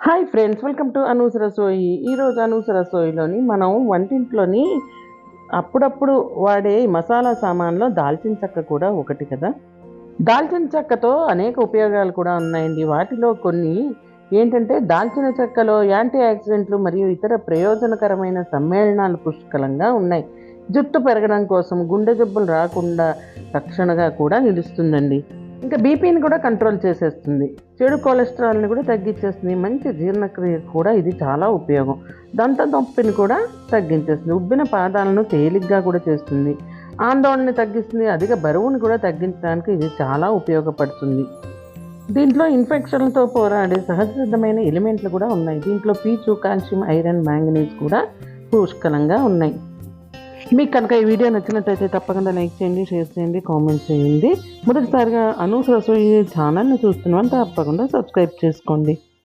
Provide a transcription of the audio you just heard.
Hi friends, welcome to Anu's Rasoi. ఈరోజు అనూస్ రసోయిలోని మనం వంటింట్లోని అప్పుడప్పుడు వాడే మసాలా సామాన్లో దాల్చిన చెక్క కూడా ఒకటి కదా. దాల్చిన చెక్కతో అనేక ఉపయోగాలు కూడా ఉన్నాయండి. వాటిలో కొన్ని ఏంటంటే, దాల్చిన చెక్కలో యాంటీ ఆక్సిడెంట్లు మరియు ఇతర ప్రయోజనకరమైన సమ్మేళనాలు పుష్కలంగా ఉన్నాయి. జుట్టు పెరగడం కోసం, గుండె జబ్బులు రాకుండా రక్షణగా కూడా నిలుస్తుందండి. ఇంకా బీపీని కూడా కంట్రోల్ చేసేస్తుంది. చెడు కొలెస్ట్రాల్ని కూడా తగ్గించేస్తుంది. మంచి జీర్ణక్రియ కూడా ఇది చాలా ఉపయోగం. దంత నొప్పిని కూడా తగ్గించేస్తుంది. ఉబ్బిన పాదాలను తేలిగ్గా కూడా చేస్తుంది. ఆందోళనని తగ్గిస్తుంది. అధిక బరువుని కూడా తగ్గించడానికి ఇది చాలా ఉపయోగపడుతుంది. దీంట్లో ఇన్ఫెక్షన్లతో పోరాడే సహజసిద్ధమైన ఎలిమెంట్లు కూడా ఉన్నాయి. దీంట్లో పీచు, కాల్షియం, ఐరన్, మ్యాంగనీస్ కూడా పుష్కలంగా ఉన్నాయి. మీకు కనుక ఈ వీడియో నచ్చినట్లయితే తప్పకుండా లైక్ చేయండి, షేర్ చేయండి, కామెంట్ చేయండి. మొదటిసారిగా అనూస్ రసోయి ఛానల్ని చూస్తున్నామని తప్పకుండా సబ్స్క్రైబ్ చేసుకోండి.